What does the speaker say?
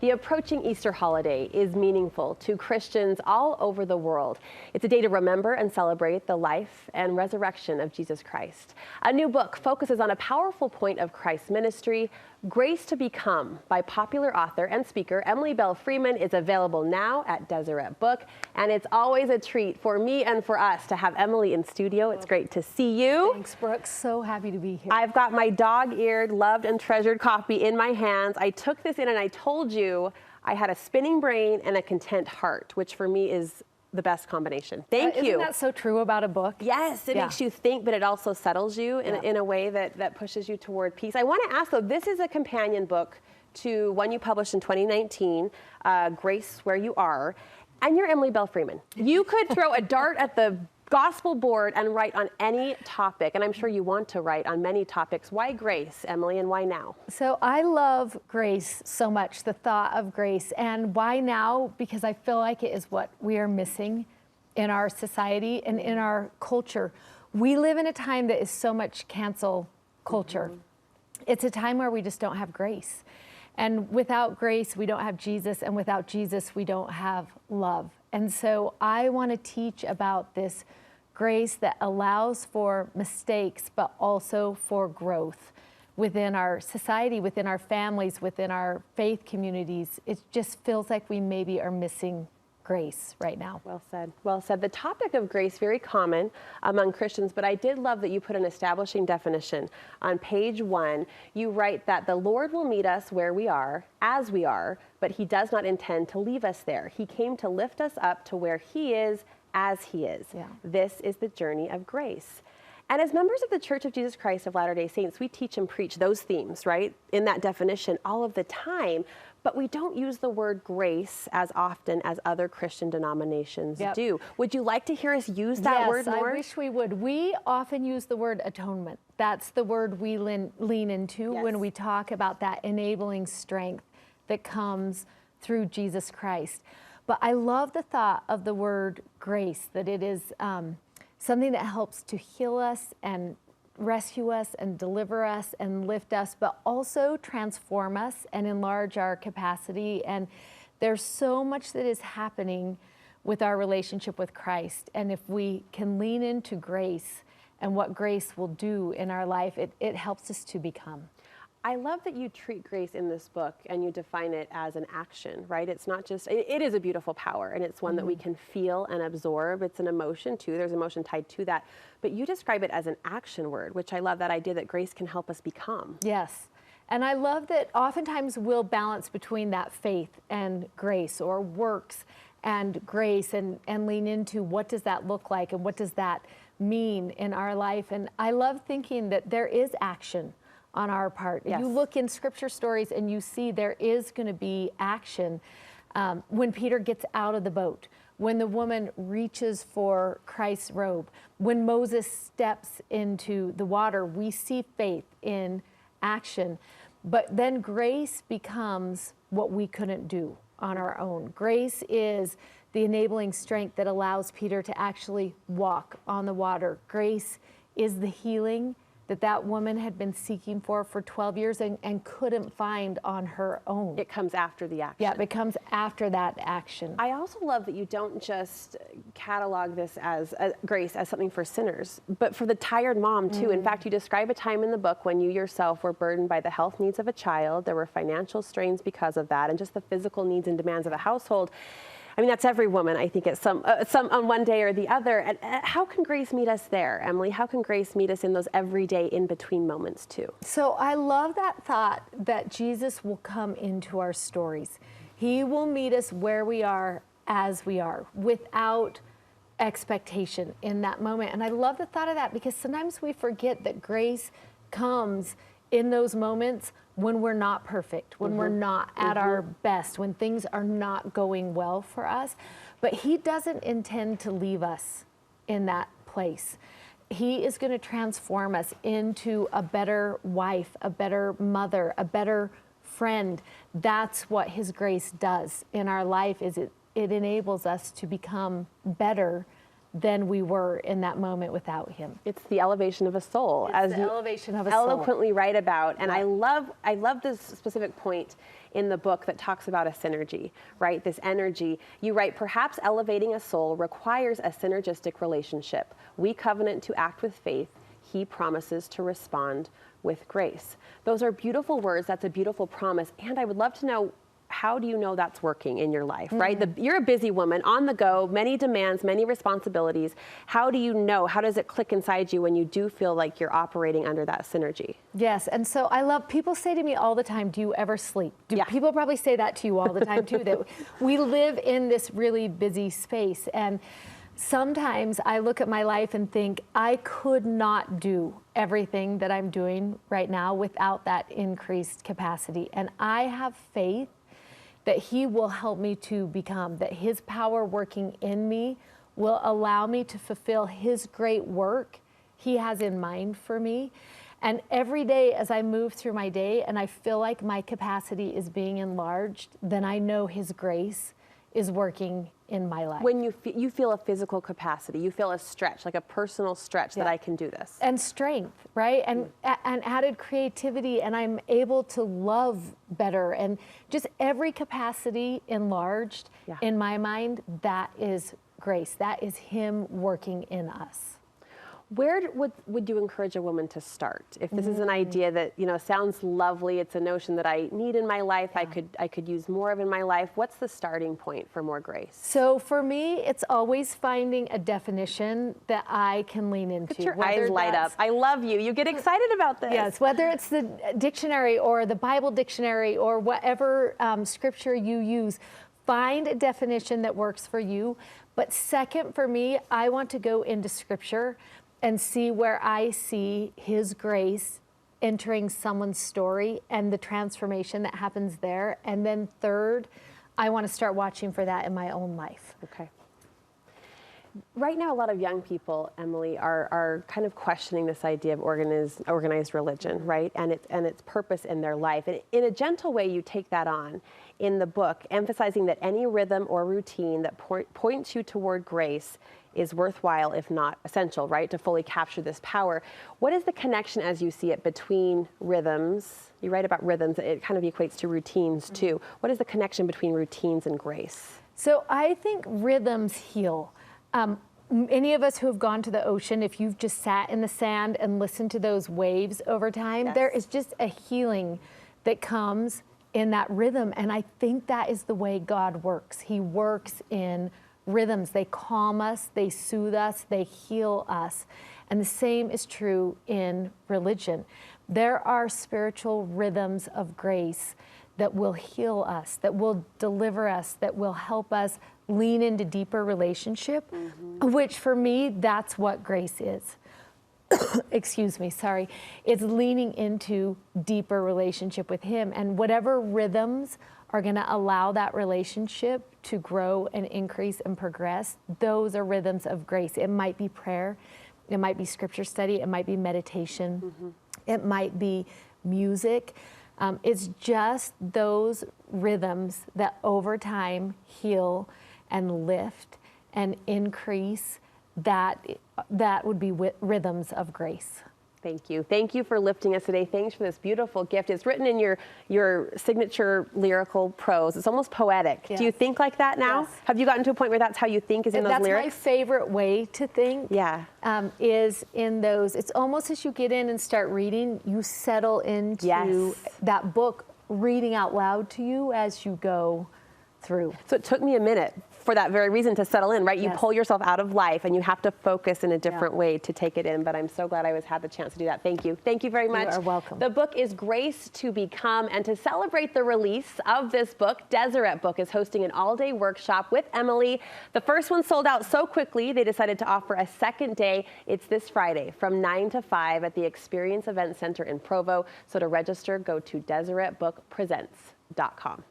The approaching Easter holiday is meaningful to Christians all over the world. It's a day to remember and celebrate the life and resurrection of Jesus Christ. A new book focuses on a powerful point of Christ's ministry, Grace to Become, by popular author and speaker Emily Bell Freeman, is available now at Deseret Book. And it's always a treat for me and for us to have Emily in studio. It's great to see you. Thanks, Brooke. So happy to be here. I've got my dog-eared, loved and treasured copy in my hands. I took this in and I told you I had a spinning brain and a content heart, which for me is the best combination. Thank you. Isn't that so true about a book? Yes, it makes you think, but it also settles you in a way that pushes you toward peace. I want to ask, though, this is a companion book to one you published in 2019, Grace Where You Are, and you're Emily Bell Freeman. You could throw a dart at the gospel board and write on any topic, and I'm sure you want to write on many topics. Why grace, Emily, and why now? So I love grace so much, the thought of grace. And why now? Because I feel like it is what we are missing in our society and in our culture. We live in a time that is so much cancel culture. It's a time where we just don't have grace. And without grace, we don't have Jesus, and without Jesus, we don't have love. And so I want to teach about this grace that allows for mistakes, but also for growth within our society, within our families, within our faith communities. It just feels like we maybe are missing grace right now. Well said. Well said. The topic of grace, very common among Christians, but I did love that you put an establishing definition on page 1. You write that the Lord will meet us where we are, as we are, but he does not intend to leave us there. He came to lift us up to where he is, as he is. Yeah. This is the journey of grace. And as members of the Church of Jesus Christ of Latter-day Saints, we teach and preach those themes, right, in that definition all of the time, but we don't use the word grace as often as other Christian denominations do. Would you like to hear us use that word more? Yes, I wish we would. We often use the word atonement. That's the word we lean into when we talk about that enabling strength that comes through Jesus Christ. But I love the thought of the word grace, that it is something that helps to heal us and rescue us and deliver us and lift us, but also transform us and enlarge our capacity. And there's so much that is happening with our relationship with Christ. And if we can lean into grace and what grace will do in our life, it helps us to become. I love that you treat grace in this book and you define it as an action, right? It's not just, it is a beautiful power, and it's one that we can feel and absorb. It's an emotion too, there's emotion tied to that. But you describe it as an action word, which I love that idea that grace can help us become. Yes, and I love that oftentimes we'll balance between that faith and grace, or works and grace, and lean into what does that look like and what does that mean in our life. And I love thinking that there is action on our part. Yes. You look in scripture stories and you see there is going to be action. When Peter gets out of the boat, when the woman reaches for Christ's robe, when Moses steps into the water, we see faith in action. But then grace becomes what we couldn't do on our own. Grace is the enabling strength that allows Peter to actually walk on the water. Grace is the healing that woman had been seeking for 12 years and couldn't find on her own. It comes after the action. Yeah, it comes after that action. I also love that you don't just catalog this as grace as something for sinners, but for the tired mom too. In fact, you describe a time in the book when you yourself were burdened by the health needs of a child. There were financial strains because of that, and just the physical needs and demands of a household. I mean, that's every woman, I think, at some on one day or the other. And how can grace meet us there, Emily? How can grace meet us in those everyday in-between moments, too? So I love that thought that Jesus will come into our stories. He will meet us where we are, as we are, without expectation in that moment. And I love the thought of that, because sometimes we forget that grace comes in those moments when we're not perfect, when we're not at our best, when things are not going well for us. But he doesn't intend to leave us in that place. He is going to transform us into a better wife, a better mother, a better friend. That's what his grace does in our life, is it enables us to become better than we were in that moment without him. It's the elevation of a soul, It's as the you elevation of a soul. eloquently write about. And Yeah. I love this specific point in the book that talks about a synergy, right? This energy. You write, perhaps elevating a soul requires a synergistic relationship. We covenant to act with faith. He promises to respond with grace. Those are beautiful words. That's a beautiful promise. And I would love to know, how do you know that's working in your life, right? You're a busy woman, on the go, many demands, many responsibilities. How do you know? How does it click inside you when you do feel like you're operating under that synergy? Yes, and so I love, people say to me all the time, do you ever sleep? Yeah. People probably say that to you all the time too, that we live in this really busy space. And sometimes I look at my life and think, I could not do everything that I'm doing right now without that increased capacity. And I have faith that he will help me to become, that his power working in me will allow me to fulfill his great work he has in mind for me. And every day as I move through my day and I feel like my capacity is being enlarged, then I know his grace is working in my life. When you feel a physical capacity, you feel a stretch, like a personal stretch that I can do this. And strength, right? And added creativity, and I'm able to love better, and just every capacity enlarged in my mind. That is grace. That is him working in us. Where would you encourage a woman to start? If this is an idea that, you know, sounds lovely, it's a notion that I need in my life, I could use more of in my life, what's the starting point for more grace? So for me, it's always finding a definition that I can lean into. Look at your eyes light up. I love you. You get excited about this. Yes, whether it's the dictionary or the Bible dictionary or whatever scripture you use, find a definition that works for you. But second, for me, I want to go into scripture and see where I see his grace entering someone's story and the transformation that happens there. And then third, I want to start watching for that in my own life. Okay. Right now, a lot of young people, Emily, are kind of questioning this idea of organized religion, right? And its purpose in their life. And in a gentle way, you take that on in the book, emphasizing that any rhythm or routine that points you toward grace is worthwhile, if not essential, right, to fully capture this power. What is the connection, as you see it, between rhythms? You write about rhythms, it kind of equates to routines too. What is the connection between routines and grace? So I think rhythms heal. Any of us who have gone to the ocean, if you've just sat in the sand and listened to those waves over time, there is just a healing that comes in that rhythm. And I think that is the way God works. He works in rhythms. They calm us, they soothe us, they heal us. And the same is true in religion. There are spiritual rhythms of grace that will heal us, that will deliver us, that will help us lean into deeper relationship, which for me, that's what grace is. Excuse me, sorry. It's leaning into deeper relationship with him, and whatever rhythms are going to allow that relationship to grow and increase and progress, those are rhythms of grace. It might be prayer, it might be scripture study, it might be meditation, it might be music. It's just those rhythms that over time heal and lift and increase. That would be rhythms of grace. Thank you. Thank you for lifting us today. Thanks for this beautiful gift. It's written in your signature lyrical prose. It's almost poetic. Yes. Do you think like that now? Yes. Have you gotten to a point where that's how you think, is in those lyrics? That's my favorite way to think. Yeah. Is in those. It's almost as you get in and start reading, you settle into that book reading out loud to you as you go through. So it took me a minute for that very reason to settle in, right? You Yes. pull yourself out of life and you have to focus in a different way to take it in, but I'm so glad I had the chance to do that. Thank you. Thank you very much. You are welcome. The book is Grace to Become, and to celebrate the release of this book, Deseret Book is hosting an all-day workshop with Emily. The first one sold out so quickly, they decided to offer a second day. It's this Friday from 9 to 5 at the Experience Event Center in Provo. So to register, go to DeseretBookPresents.com.